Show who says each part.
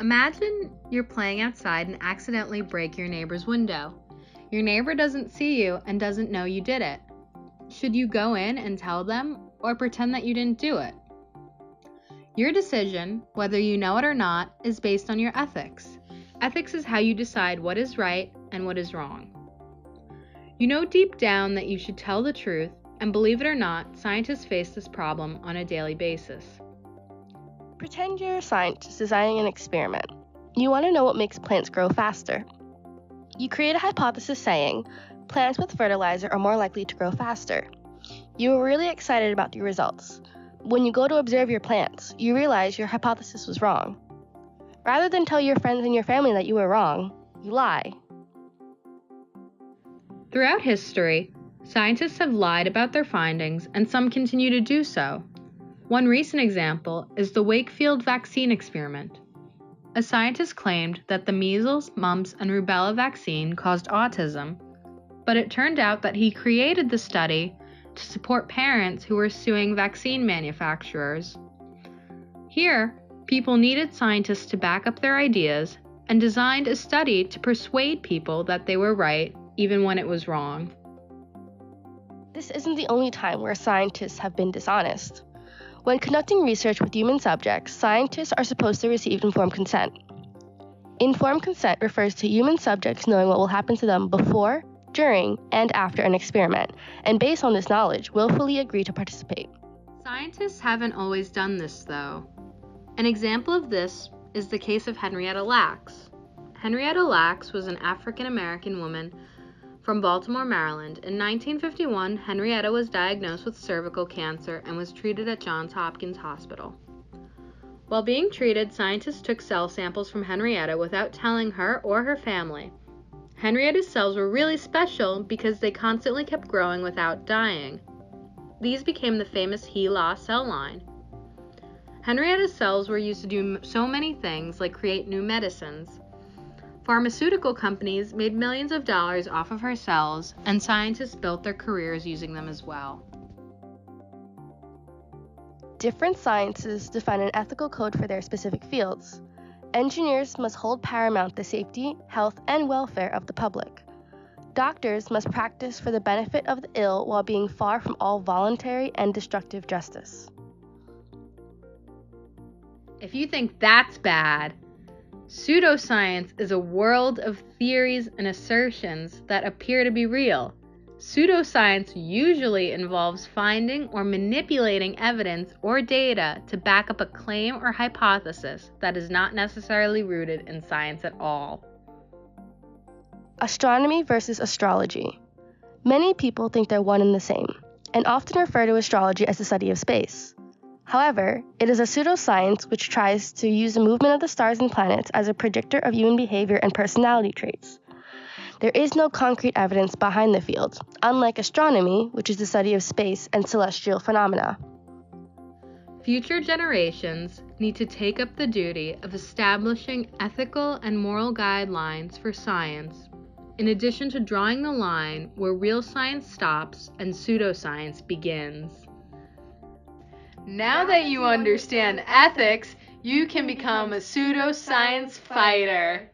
Speaker 1: Imagine you're playing outside and accidentally break your neighbor's window. Your neighbor doesn't see you and doesn't know you did it. Should you go in and tell them or pretend that you didn't do it? Your decision, whether you know it or not, is based on your ethics. Ethics is how you decide what is right and what is wrong. You know deep down that you should tell the truth, and believe it or not, scientists face this problem on a daily basis.
Speaker 2: Pretend you're a scientist designing an experiment. You want to know what makes plants grow faster. You create a hypothesis saying, plants with fertilizer are more likely to grow faster. You are really excited about the results. When you go to observe your plants, you realize your hypothesis was wrong. Rather than tell your friends and your family that you were wrong, you lie.
Speaker 1: Throughout history, scientists have lied about their findings, and some continue to do so. One recent example is the Wakefield vaccine experiment. A scientist claimed that the measles, mumps, and rubella vaccine caused autism, but it turned out that he created the study to support parents who were suing vaccine manufacturers. Here, people needed scientists to back up their ideas and designed a study to persuade people that they were right, even when it was wrong.
Speaker 2: This isn't the only time where scientists have been dishonest. When conducting research with human subjects, scientists are supposed to receive informed consent. Informed consent refers to human subjects knowing what will happen to them before, during, and after an experiment, and based on this knowledge, willfully agree to participate.
Speaker 1: Scientists haven't always done this, though. An example of this is the case of Henrietta Lacks. Henrietta Lacks was an African-American woman from Baltimore, Maryland. In 1951, Henrietta was diagnosed with cervical cancer and was treated at Johns Hopkins Hospital. While being treated, scientists took cell samples from Henrietta without telling her or her family. Henrietta's cells were really special because they constantly kept growing without dying. These became the famous HeLa cell line. Henrietta's cells were used to do so many things, like create new medicines. Pharmaceutical companies made millions of dollars off of her cells, and scientists built their careers using them as well.
Speaker 2: Different sciences define an ethical code for their specific fields. Engineers must hold paramount the safety, health, and welfare of the public. Doctors must practice for the benefit of the ill while being far from all voluntary and destructive justice.
Speaker 1: If you think that's bad, pseudoscience is a world of theories and assertions that appear to be real. Pseudoscience usually involves finding or manipulating evidence or data to back up a claim or hypothesis that is not necessarily rooted in science at all.
Speaker 2: Astronomy versus astrology. Many people think they're one and the same, and often refer to astrology as the study of space. However, it is a pseudoscience which tries to use the movement of the stars and planets as a predictor of human behavior and personality traits. There is no concrete evidence behind the field, unlike astronomy, which is the study of space and celestial phenomena.
Speaker 1: Future generations need to take up the duty of establishing ethical and moral guidelines for science, in addition to drawing the line where real science stops and pseudoscience begins. Now that you understand ethics, you can become a pseudoscience fighter.